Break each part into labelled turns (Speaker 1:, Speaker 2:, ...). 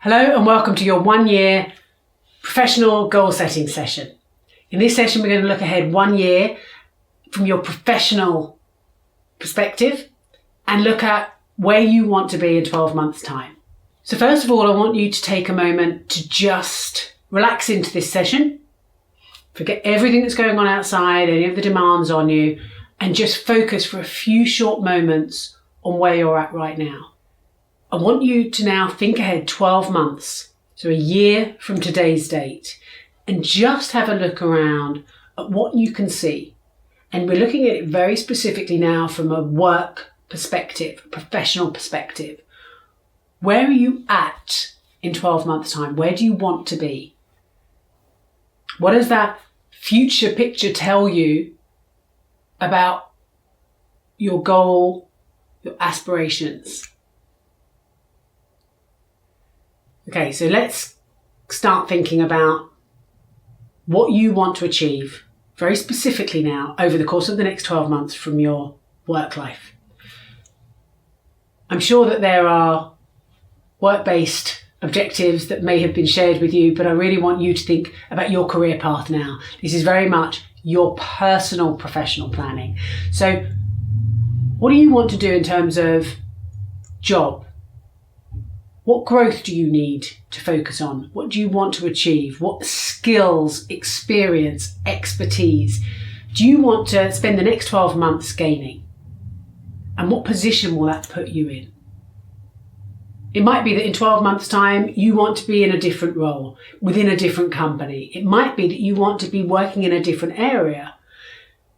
Speaker 1: Hello and welcome to your 1 year professional goal setting session. In this session, we're going to look ahead 1 year from your professional perspective and look at where you want to be in 12 months' time. So first of all, I want you to take a moment to just relax into this session, forget everything that's going on outside, any of the demands on you, and just focus for a few short moments on where you're at right now. I want you to now think ahead 12 months, so a year from today's date, and just have a look around at what you can see. And we're looking at it very specifically now from a work perspective, a professional perspective. Where are you at in 12 months' time? Where do you want to be? What does that future picture tell you about your goal, your aspirations? Okay, so let's start thinking about what you want to achieve very specifically now over the course of the next 12 months from your work life. I'm sure that there are work-based objectives that may have been shared with you, but I really want you to think about your career path now. This is very much your personal professional planning. So what do you want to do in terms of job? What growth do you need to focus on? What do you want to achieve? What skills, experience, expertise do you want to spend the next 12 months gaining? And what position will that put you in? It might be that in 12 months' time, you want to be in a different role within a different company. It might be that you want to be working in a different area.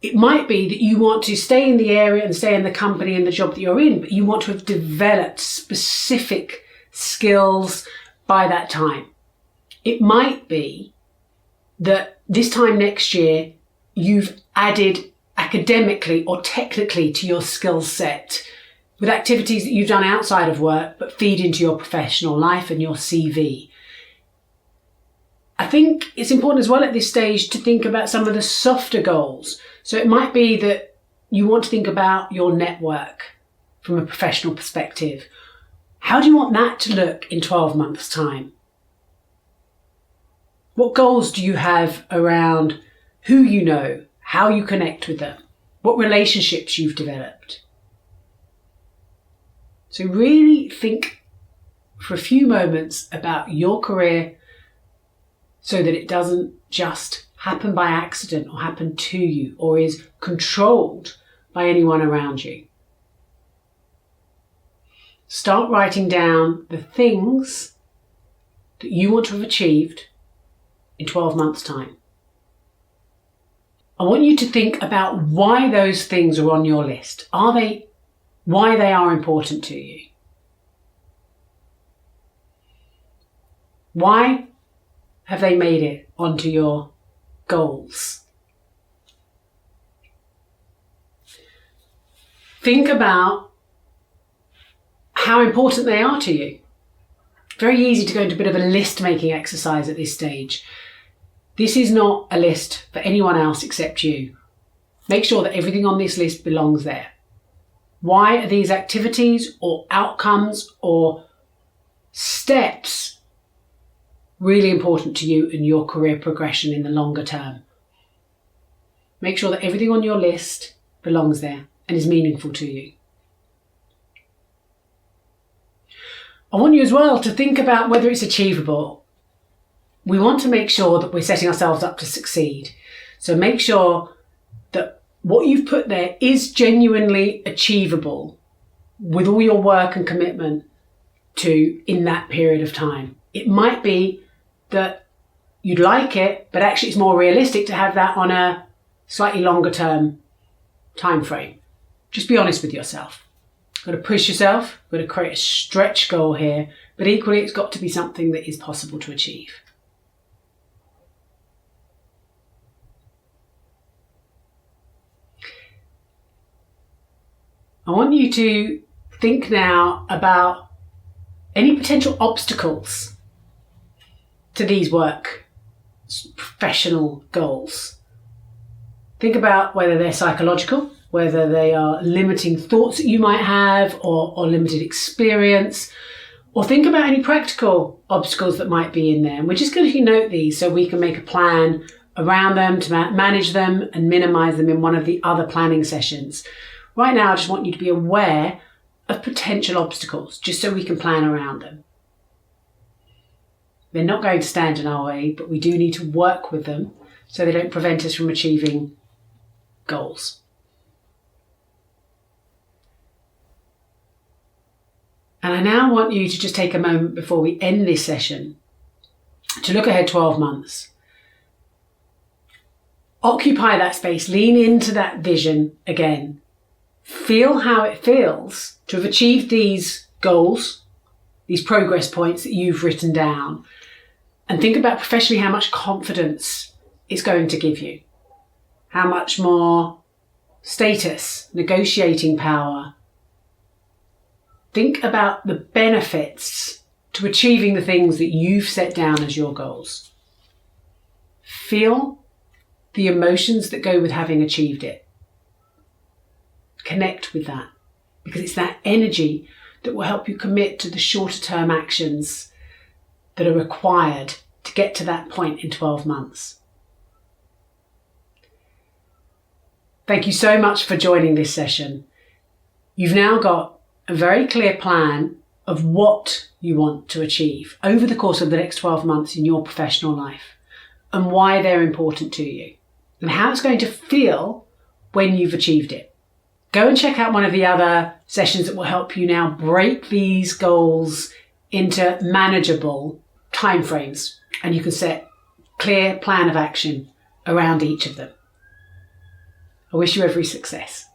Speaker 1: It might be that you want to stay in the area and stay in the company and the job that you're in, but you want to have developed specific skills by that time. It might be that this time next year you've added academically or technically to your skill set with activities that you've done outside of work but feed into your professional life and your CV. I think it's important as well at this stage to think about some of the softer goals. So it might be that you want to think about your network from a professional perspective. How do you want that to look in 12 months' time? What goals do you have around who you know, how you connect with them, what relationships you've developed? So really think for a few moments about your career so that it doesn't just happen by accident or happen to you or is controlled by anyone around you. Start writing down the things that you want to have achieved in 12 months' time. I want you to think about why those things are on your list. Why they are important to you? Why have they made it onto your goals? Think about how important they are to you. Very easy to go into a bit of a list-making exercise at this stage. This is not a list for anyone else except you. Make sure that everything on this list belongs there. Why are these activities or outcomes or steps really important to you and your career progression in the longer term? Make sure that everything on your list belongs there and is meaningful to you. I want you as well to think about whether it's achievable. We want to make sure that we're setting ourselves up to succeed. So make sure that what you've put there is genuinely achievable with all your work and commitment to in that period of time. It might be that you'd like it, but actually it's more realistic to have that on a slightly longer term time frame. Just be honest with yourself. Got to push yourself, got to create a stretch goal here, but equally it's got to be something that is possible to achieve. I want you to think now about any potential obstacles to these work professional goals. Think about whether they're psychological, whether they are limiting thoughts that you might have or limited experience, Or think about any practical obstacles that might be in there. And we're just going to note these so we can make a plan around them to manage them and minimize them in one of the other planning sessions. Right now, I just want you to be aware of potential obstacles, just so we can plan around them. They're not going to stand in our way, but we do need to work with them so they don't prevent us from achieving goals. And I now want you to just take a moment before we end this session to look ahead 12 months. Occupy that space, lean into that vision again. Feel how it feels to have achieved these goals, these progress points that you've written down, and think about professionally how much confidence it's going to give you, how much more status, negotiating power. Think about the benefits to achieving the things that you've set down as your goals. Feel the emotions that go with having achieved it. Connect with that, because it's that energy that will help you commit to the shorter term actions that are required to get to that point in 12 months. Thank you so much for joining this session. You've now got a very clear plan of what you want to achieve over the course of the next 12 months in your professional life and why they're important to you and how it's going to feel when you've achieved it. Go and check out one of the other sessions that will help you now break these goals into manageable timeframes, and you can set a clear plan of action around each of them. I wish you every success.